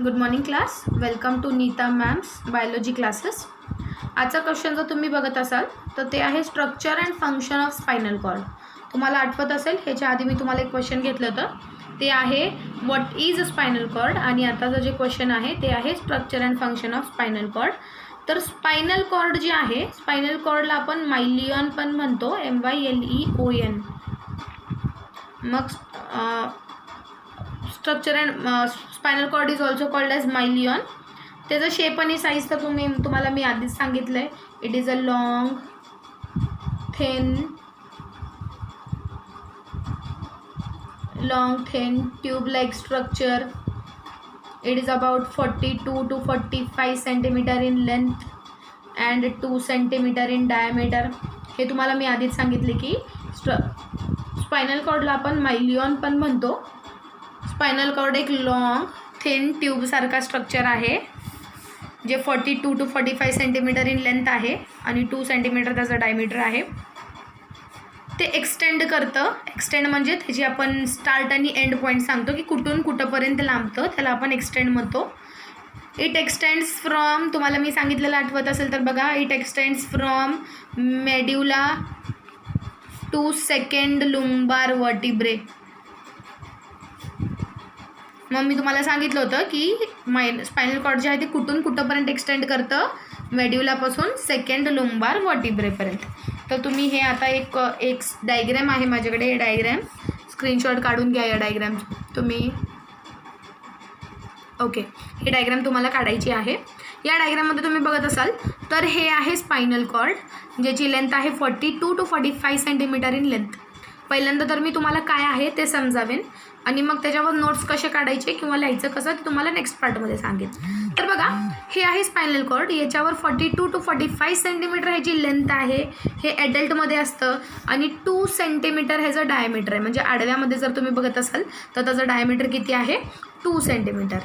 Good morning class. Welcome to Neeta ma'am's biology classes. आजचा question जर तुम्ही बघत असाल तर ते आहे structure and function of spinal cord. तुम्हाला आठवत असेल ह्याच्या आधी मी तुम्हाला एक क्वेश्चन घेतलं होतं, ते आहे what is a spinal cord, आणि आताचं जे क्वेश्चन आहे ते आहे structure and function of spinal cord. तर स्पायनल कॉर्ड जे आहे, स्पायनल कॉर्डला आपण मायलियन पण म्हणतो, MYLEON. मग structure and spinal cord is also called as myelon. त्याचं शेप आणि साईज तर तुम्हाला मी आधीच सांगितलं आहे. It is a long thin tube like structure. It is about 42 to 45 centimeter in length and 2 centimeter in diameter. हे तुम्हाला मी आधीच सांगितले की स्पायनल कॉर्डला आपण मायलियन पण म्हणतो. स्पायनल कॉर्ड एक लॉंग थिन ट्यूब सारखा स्ट्रक्चर आहे जे 42 to 45 सेंटीमीटर इन लेंथ आहे आणि 2 सेंटीमीटर त्याचा डायमीटर आहे. ते एक्सटेंड करतं. एक्सटेंड म्हणजे त्याची आपण स्टार्ट आणि एंड पॉईंट सांगतो की कुठून कुठंपर्यंत लांबतं, त्याला आपण एक्सटेंड म्हणतो. इट एक्सटेंड्स फ्रॉम, तुम्हाला मी सांगितलेलं आठवत असेल तर बघा, it extends from medulla to second lumbar vertebrae. मग मी तुम्हाला सांगितलं होतं की स्पायनल कॉर्ड जे आहे ते कुठून कुठंपर्यंत एक्सटेंड करतं, मेड्युलापासून सेकंड लुंबार वर्टिब्रेपर्यंत. तर तुम्ही हे आता एक डायग्रॅम आहे माझ्याकडे, हे डायग्रॅम स्क्रीनशॉट काढून घ्या. या डायग्रॅम तुम्ही ओके, हे डायग्रॅम तुम्हाला काढायची आहे. या डायग्रॅममध्ये तुम्ही बघत असाल तर हे आहे स्पायनल कॉर्ड, ज्याची लेंथ आहे 42 to 45 सेंटीमीटर इन लेंथ. पहिल्यांदा तर मी तुम्हाला काय आहे ते समजावेन आणि मग त्याच्यावर नोट्स कसे काढायचे किंवा लिहायचं कसं ते तुम्हाला नेक्स्ट पार्टमध्ये सांगेन. तर बघा, हे आहे स्पायनल कॉर्ड. याच्यावर 42 to 45 सेंटीमीटर ह्याची लेंथ आहे. हे ॲडल्टमध्ये असतं आणि 2 सेंटीमीटर ह्याचं डायमीटर आहे. म्हणजे आडव्यामध्ये जर तुम्ही बघत असाल तर त्याचं डायमीटर किती आहे, 2 सेंटीमीटर.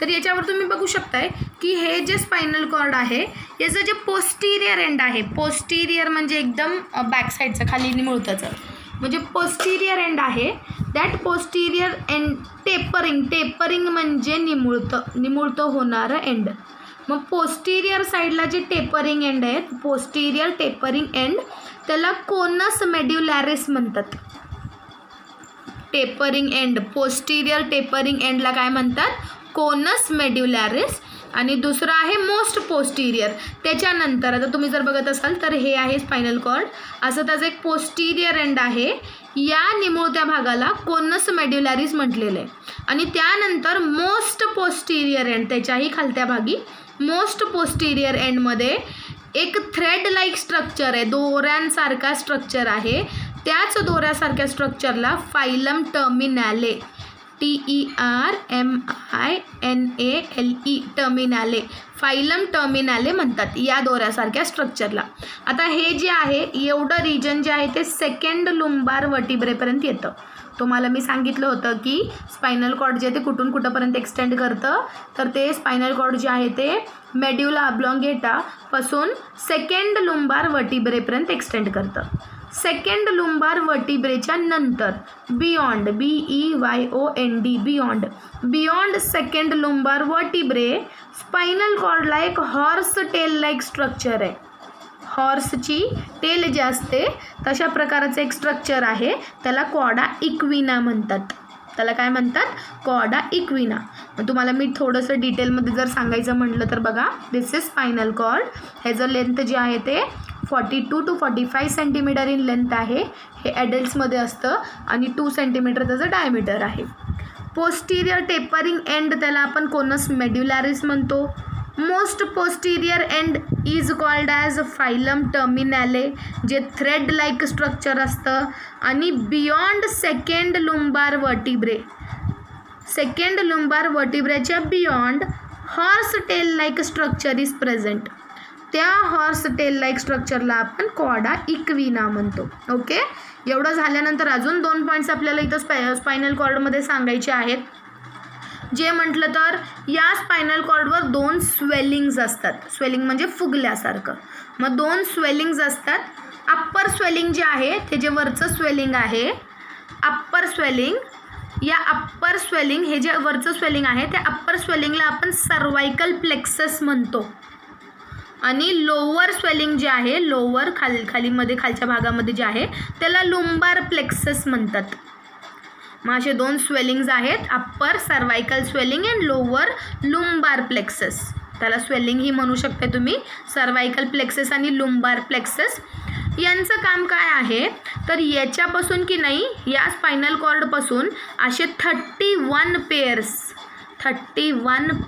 तर याच्यावर तुम्ही बघू शकताय की हे जे स्पायनल कॉर्ड आहे याचं जे पोस्टिरियर एंड आहे, पोस्टिरियर म्हणजे एकदम बॅक साईडचं खाली निमुळताचं, म्हणजे पोस्टिरियर एंड आहे. दॅट पोस्टिरियर एंड टेपरिंग म्हणजे निमुळतं होणारं एंड. मग पोस्टिरियर साईडला जे टेपरिंग एंड आहे, पोस्टिरियर टेपरिंग एंड, त्याला कोनस मेड्युलॅरिस म्हणतात. टेपरिंग एंड, पोस्टिरियर टेपरिंग एंडला काय म्हणतात, कोनस मेड्युलॅरिस. आणि दुसरं आहे मोस्ट पोस्टिरियर. त्याच्यानंतर आता तुम्ही जर बघत असाल तर हे आहे स्पायनल कॉर्ड, असं त्याचं एक पोस्टिरियर एंड आहे. या निमुळत्या भागाला कोनस मेड्युलॅरिस म्हटलेलं आहे. आणि त्यानंतर मोस्ट पोस्टिरियर एंड, त्याच्याही खालत्या भागी मोस्ट पोस्टिरियर एंडमध्ये एक थ्रेड लाईक स्ट्रक्चर आहे, दोऱ्यांसारखा स्ट्रक्चर आहे. त्याच दोऱ्यासारख्या स्ट्रक्चरला फायलम टर्मिनॅले, TERMINALE, टर्मिनॅले, फायलम टर्मिनॅले म्हणतात या दोऱ्यासारख्या स्ट्रक्चरला. आता हे जे आहे एवढं रिजन जे आहे ते सेकंड लुंबार वर्टिब्रेपर्यंत येतं. तुम्हाला मी सांगितलं होतं की स्पायनल कॉर्ड जे आहे ते कुठून कुठंपर्यंत एक्सटेंड करतं, तर ते स्पायनल कॉर्ड जे आहे ते मेड्युला ऑब्लॉंगेटापासून सेकंड लुंबार वर्टिब्रेपर्यंत एक्सटेंड करतं. सेकंड लुंबार वर्टिब्रेच्या नंतर beyond, BEYOND, beyond second lumbar vertebrae spinal कॉर्डला एक हॉर्स टेल लाईक स्ट्रक्चर आहे. हॉर्सची टेल जे असते तशा प्रकारचं एक स्ट्रक्चर आहे, त्याला कॉर्डा इक्विना म्हणतात. त्याला काय म्हणतात, कॉर्डा इक्विना. मग तुम्हाला मी थोडंसं डिटेलमध्ये जर सांगायचं म्हटलं तर बघा, दिस इज स्पायनल कॉर्ड. ह्याचं लेंथ जे आहे ते 42 to 45 सेंटीमीटर इन लेंथ आहे. हे ॲडल्ट्समध्ये असतं आणि 2 सेंटीमीटर त्याचं डायमीटर आहे. पोस्टिरियर टेपरिंग एंड त्याला आपण कोनस मेड्युलॅरिस म्हणतो. Most posterior end is called as filum terminale, जे थ्रेड लाईक स्ट्रक्चर असतं. आणि beyond second lumbar vertebrae, second lumbar वर्टिब्रेच्या beyond horse tail like structure is present. त्या हॉर्स टेल लाईक स्ट्रक्चरला आपण कॉर्डा इक्विना म्हणतो. Okay, एवढं झाल्यानंतर अजून 2 पॉईंट्स आपल्याला इथं स्पायनल कॉर्डमध्ये सांगायचे आहेत. जे म्हटलं तर या स्पायनल कॉर्डवर 2 स्वेलिंग्ज असतात. स्वेलिंग म्हणजे फुगल्यासारखं. मग 2 स्वेलिंग्ज असतात. अप्पर स्वेलिंग जे आहे ते जे वरचं स्वेलिंग आहे, अप्पर स्वेलिंग या अप्पर स्वेलिंग, हे जे वरचं स्वेलिंग आहे त्या अप्पर स्वेलिंगला आपण सर्वायकल प्लेक्सस म्हणतो आणि लोअर स्वेलिंग जे आहे, लोअर खालीमध्ये खालच्या भागामध्ये जे आहे त्याला लुंबार प्लेक्सस म्हणतात. मग असे दोन स्वेलिंग्स आहेत, upper cervical swelling and lower lumbar plexus. त्याला स्वेलिंग ही म्हणू शकता तुम्ही, सर्वायकल प्लेक्सस आणि लुंबार प्लेक्सस. यांचं काम काय आहे तर याच्यापासून की नाही, या स्पायनल कॉर्डपासून असे 31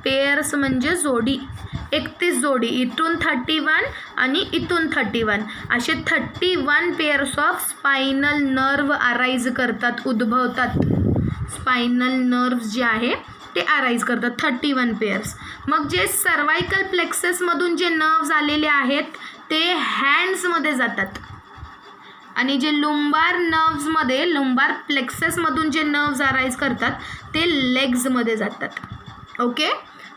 पेअर्स म्हणजे जोडी, 31 जोडी, इथून 31 आणि इथून 31 असे 31 pairs of spinal nerve arise करतात, उद्भवतात. स्पायनल नर्व्स जे आहे ते अराईज करतात 31 पेअर्स. मग जे सर्वायकल प्लेक्ससमधून जे नर्व्स आलेले आहेत ते हँड्समध्ये जातात आणि जे लुंबार नर्व्समध्ये, लुंबार प्लेक्ससमधून जे नर्व्स अराईज करतात ते लेग्समध्ये जातात. ओके,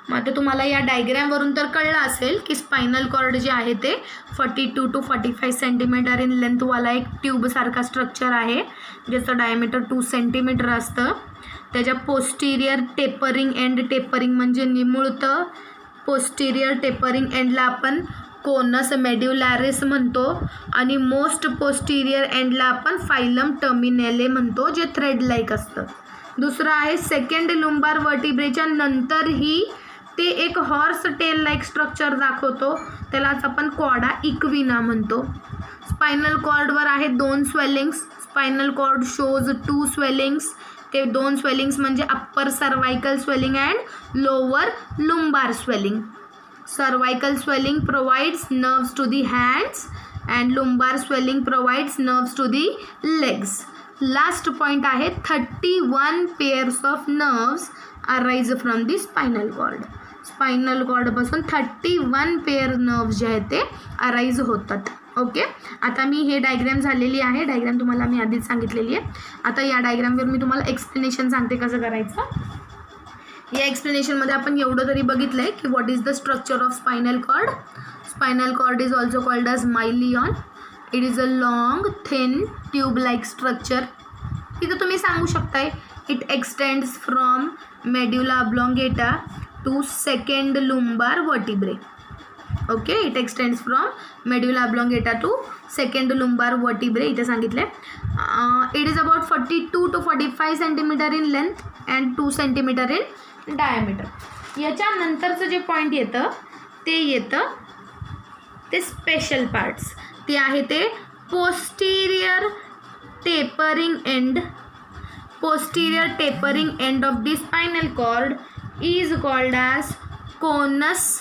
मग आता तुम्हाला या डायग्रॅमवरून तर कळलं असेल की स्पायनल कॉर्ड जे आहे ते 42 to 45 सेंटीमीटर इन लेंथवाला एक ट्यूबसारखा स्ट्रक्चर आहे ज्याचं डायमीटर 2 सेंटीमीटर असतं. त्याच्या पोस्टिरियर टेपरिंग एंड, टेपरिंग म्हणजे निमुळतं, पोस्टिरियर टेपरिंग एंडला आपण कोनस मेड्युलॅरिस म्हणतो आणि मोस्ट पोस्टिरियर एंडला आपण फायलम टर्मिनेले म्हणतो जे थ्रेड लाईक असतं. दुसरं आहे सेकंड लुंबार वर्टिब्रेच्या नंतरही ते एक हॉर्स टेल लाईक स्ट्रक्चर दाखवतो, त्यालाच आपण कॉडा इक्विना म्हणतो. स्पायनल कॉर्डवर आहे 2 swellings. Spinal cord shows 2 swellings. ते 2 स्वेलिंग्स म्हणजे upper cervical swelling and lower lumbar swelling. Cervical swelling provides nerves to the hands and lumbar swelling provides nerves to the legs. Last point आहे 31 pairs of nerves arise from the spinal cord. Spinal कॉर्डपासून 31 pair nerves जे आहेत ते arise होतात. Okay, आता मी हे diagram झालेली आहे, डायग्रॅम तुम्हाला मी आधीच सांगितलेली आहे. आता या डायग्रॅमवर मी तुम्हाला एक्सप्लेनेशन सांगते कसं करायचं. या एक्सप्लेनेशनमध्ये आपण एवढं तरी बघितलं आहे की what is the structure of spinal cord. Spinal cord is also called as myelon. It is a long thin tube like structure. इथं तुम्ही सांगू शकताय it extends from medulla oblongata to second lumbar vertebrae. Okay, it extends from medulla oblongata to second lumbar vertebrae इथे सांगितले. It is about 42 to 45 centimetre in length and 2 centimetre in diameter. याच्यानंतरचं जे point येतं ते special parts. ते आहे ते posterior tapering end. Posterior tapering end of the spinal cord is called as conus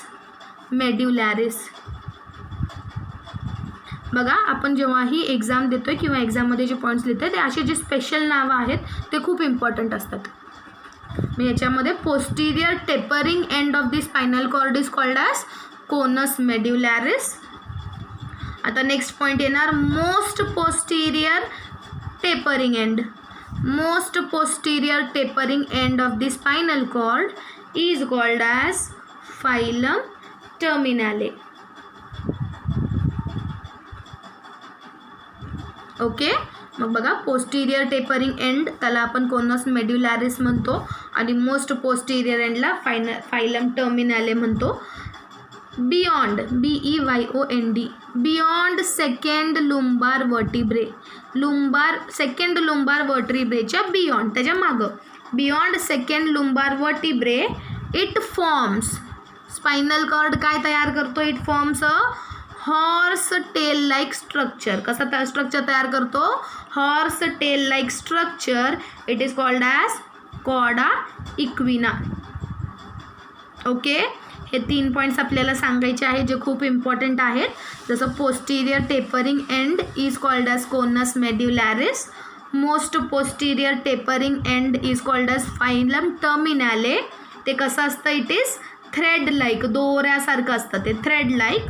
medullaris. बघा, आपण जेव्हाही एक्झाम देतोय किंवा एक्झाममध्ये जे पॉईंट्स लिहितोय ते असे जे स्पेशल नावं आहेत ते खूप इम्पॉर्टंट असतात. मग याच्यामध्ये posterior tapering end of the spinal cord is called as conus medullaris. आता नेक्स्ट पॉईंट येणार most posterior tapering end. Most posterior tapering end of the spinal cord is called as filum terminale. Okay, मग बघा, posterior tapering end त्याला आपण conus medullaris म्हणतो आणि most posterior एंडला filum terminale म्हणतो. Beyond, BEYOND, beyond second lumbar vertebrae. Lumbar second lumbar वर्टिब्रेच्या beyond, त्याच्या मागं, beyond second lumbar vertebrae it forms. Spinal cord काय तयार करतो? It forms a horse tail like structure. कसा स्ट्रक्चर तयार करतो? Horse tail like structure. It is called as cauda equina. Okay, हे 3 पॉईंट्स आपल्याला सांगायचे आहेत जे खूप इम्पॉर्टंट आहेत. जसं posterior tapering end is called as conus medullaris. Most posterior tapering end is called as filum terminale. ते कसं असतं? इट इज थ्रेड लाईक, दोऱ्यासारखं असतं ते, थ्रेड लाईक.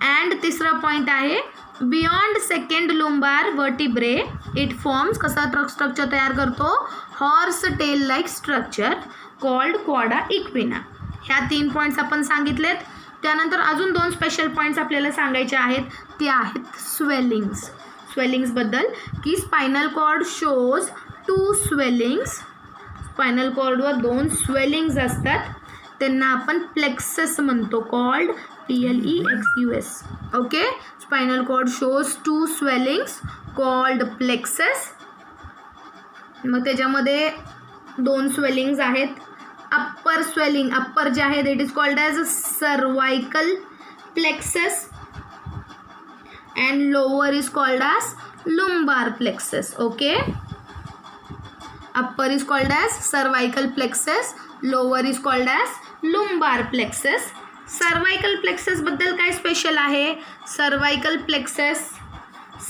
अँड तिसरा पॉईंट आहे beyond second lumbar vertebrae it forms. कसा structure तयार करतो? Horse tail like structure called cauda equina. ह्या 3 पॉईंट्स आपण सांगितलेत. त्यानंतर अजून 2 स्पेशल पॉईंट्स आपल्याला सांगायचे आहेत. ते आहेत स्वेलिंग्सबद्दल की spinal cord shows 2 swellings. Spinal कॉर्डवर 2 स्वेलिंग्स असतात, त्यांना आपण प्लेक्सस म्हणतो, called PLEXUS. Okay, spinal cord shows 2 swellings called plexus. मग त्याच्यामध्ये 2 स्वेलिंग्स आहेत. अप्पर स्वेलिंग, अप्पर जे आहे it is called as cervical plexus and lower is called as lumbar plexus. Okay, upper is called as cervical plexus, lower is called as lumbar plexus. cervical plexus बद्दल काय special आहे? cervical plexus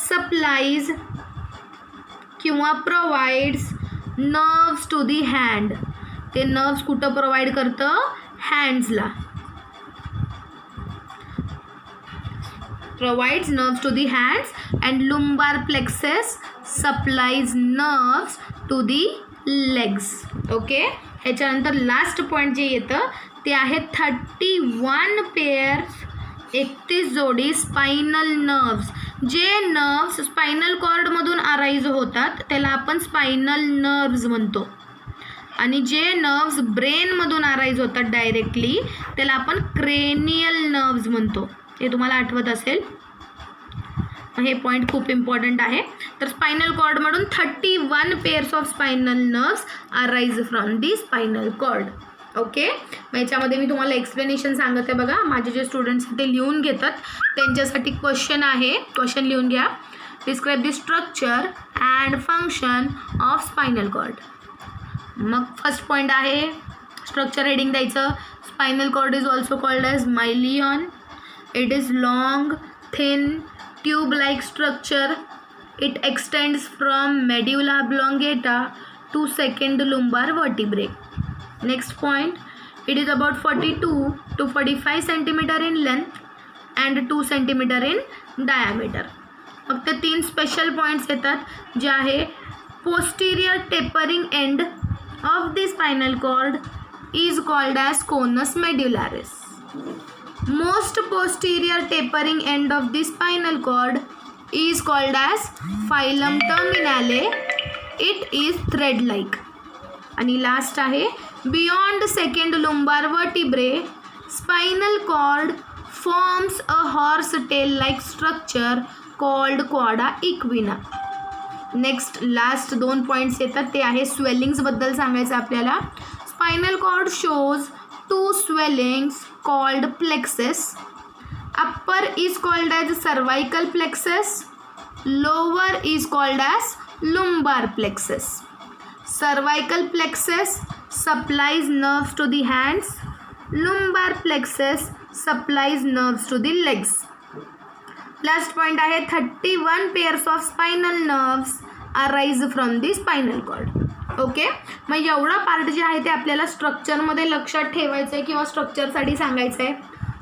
supplies किंवा provides nerves to the hand. ते nerves कुठं provide करतं? हँड्सला. provides nerves to the hands and lumbar plexus supplies nerves to the legs. Okay, ह्याच्यानंतर last point जे येतं ते आहे 31 पेअर्स, 31 जोडी स्पायनल नर्व्स. जे नर्व्स स्पायनल कॉर्डमधून अराईज होतात त्याला आपण स्पायनल नर्व्स म्हणतो, आणि जे नर्व्स ब्रेनमधून अराईज होतात डायरेक्टली त्याला आपण क्रेनियल नर्व्स म्हणतो. हे तुम्हाला आठवत असेल, हे पॉईंट खूप इम्पॉर्टंट आहे. तर स्पायनल कॉर्डमधून 31 pairs of spinal nerves arise from the spinal cord. Okay, मग याच्यामध्ये मी तुम्हाला एक्सप्लेनेशन सांगते बघा. माझे जे स्टुडंट्स ते लिहून घेतात त्यांच्यासाठी क्वेश्चन आहे, क्वेश्चन लिहून घ्या. Describe the structure and function of spinal cord. मग फर्स्ट पॉईंट आहे, स्ट्रक्चर हेडिंग द्यायचं. Spinal cord is also called as myelon. It is long, thin, tube-like structure. It extends from medulla oblongata to second lumbar vertebrae. Next point, it is about 42 to 45 centimeter in length and 2 centimeter in diameter. फक्त 3 special points येतात जे आहे posterior tapering end of the spinal cord is called as conus medullaris. Most posterior tapering end of the spinal cord is called as phylum terminale. It is thread like. आणि last आहे beyond second lumbar vertebrae spinal cord forms a horse tail like structure called quada equina. Next last 2 points येतात ते आहे swellings बद्दल सांगायचं आपल्याला. Spinal cord shows 2 swellings called plexus. Upper is called as cervical plexus. Lower is called as lumbar plexus. Cervical plexus supplies nerves to the hands. Lumbar plexus supplies nerves to the legs. Last point आहे 31 pairs of spinal nerves arise from the spinal cord. Okay, मग एवढा part जे आहे ते आपल्याला स्ट्रक्चरमध्ये लक्षात ठेवायचं आहे किंवा स्ट्रक्चरसाठी सांगायचं आहे.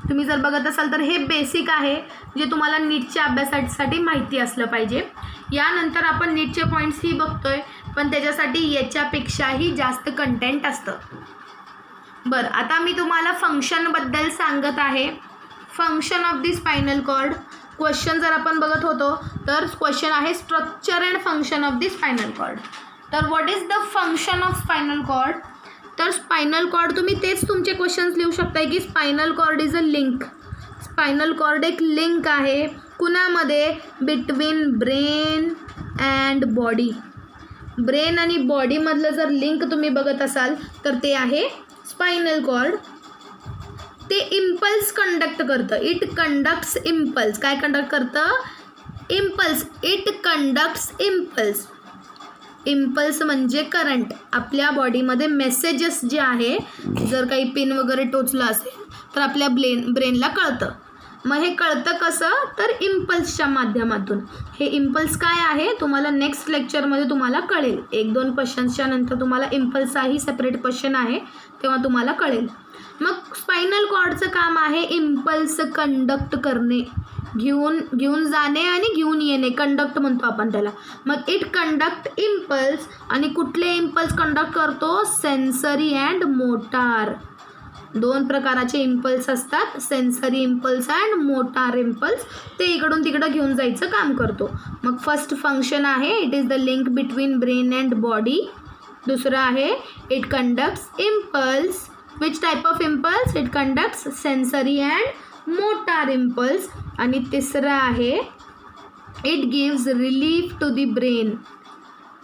तुम्ही जर बघत असाल तर हे बेसिक आहे जे तुम्हाला नीटच्या अभ्यासासाठी माहिती असलं पाहिजे. यानंतर आपण नीटचे पॉईंट्सही बघतोय, पण त्याच्यासाठी याच्यापेक्षाही जास्त कंटेंट असतं. बरं, आता मी तुम्हाला फंक्शनबद्दल सांगत आहे. Function of the spinal cord. Question जर आपण बघत होतो तर क्वेश्चन आहे structure and function of the spinal cord. तर what is the function of spinal cord? तर स्पायनल कॉर्ड तुम्ही तेच तुमचे क्वेश्चन्स लिहू शकताय की spinal cord is a link. Spinal cord एक लिंक आहे कुणामध्ये? Between brain and body. Brain आणि बॉडीमधलं जर लिंक तुम्ही बघत असाल तर ते आहे स्पायनल कॉर्ड. ते इम्पल्स कंडक्ट करतं. It conducts impulse. काय कंडक्ट करतं? Impulse. It conducts impulse. Impulse म्हणजे करंट. आपल्या बॉडीमध्ये मेसेजेस जे आहे, जर काही पिन वगैरे टोचलं असेल तर आपल्या ब्रेनला कळतं. मग हे कळतं कसं? तर इम्पल्सच्या माध्यमातून. हे इम्पल्स काय आहे तुम्हाला नेक्स्ट लेक्चरमध्ये तुम्हाला कळेल. 1-2 क्वेश्चन्सच्या नंतर तुम्हाला इम्पल्सचाही सेपरेट क्वेश्चन आहे तेव्हा तुम्हाला कळेल. मग स्पायनल कॉर्डचं काम आहे इम्पल्स कंडक्ट करणे, घेऊन जाणे आणि घेऊन येणे. कंडक्ट म्हणतो आपण त्याला. मग इट कंडक्ट इम्पल्स. आणि कुठले इम्पल्स कंडक्ट करतो? Sensory and motor. 2 प्रकाराचे इम्पल्स असतात, sensory impulse and motor impulse. ते इकडून तिकडं घेऊन जायचं काम करतो. मग फर्स्ट फंक्शन आहे it is the link between brain and body. दुसरं आहे it conducts impulse. Which type of impulse? It conducts sensory and motor impulse. आणि तिसरं आहे it gives relief to the brain.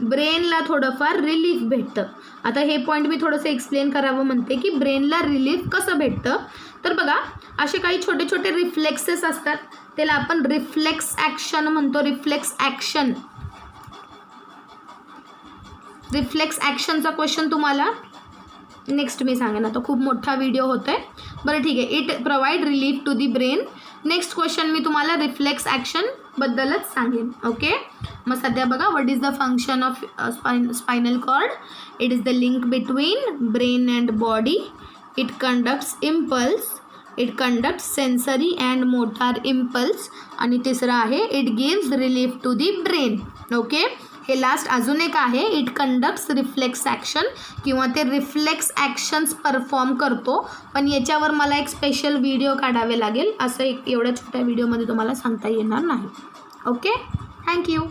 ब्रेनला थोडंफार रिलीफ भेटतं. आता हे पॉईंट मी थोडंसं एक्सप्लेन करावं म्हणते की ब्रेनला रिलीफ कसं भेटतं. तर बघा, असे काही छोटे छोटे रिफ्लेक्सेस असतात, त्याला आपण रिफ्लेक्स ॲक्शन म्हणतो. रिफ्लेक्स ॲक्शनचा क्वेश्चन तुम्हाला नेक्स्ट मी सांगेन. आता खूप मोठा व्हिडिओ होतो आहे. बरं ठीक आहे. It provide relief to the brain. Next question मी तुम्हाला रिफ्लेक्स ॲक्शनबद्दलच सांगेन. ओके. मग सध्या बघा, what is the function of spinal cord? It is the link between brain and body. It conducts impulse. It conducts sensory and motor impulse. आणि तिसरं आहे it gives relief to the brain. Okay. हे last अजून एक आहे, it conducts reflex action किंवा ते reflex actions perform करतो. पण याच्यावर मला एक स्पेशल व्हिडिओ काढावे लागेल. असं एवढ्या छोट्या व्हिडिओमध्ये तुम्हाला सांगता येणार नाही. ओके. थँक्यू.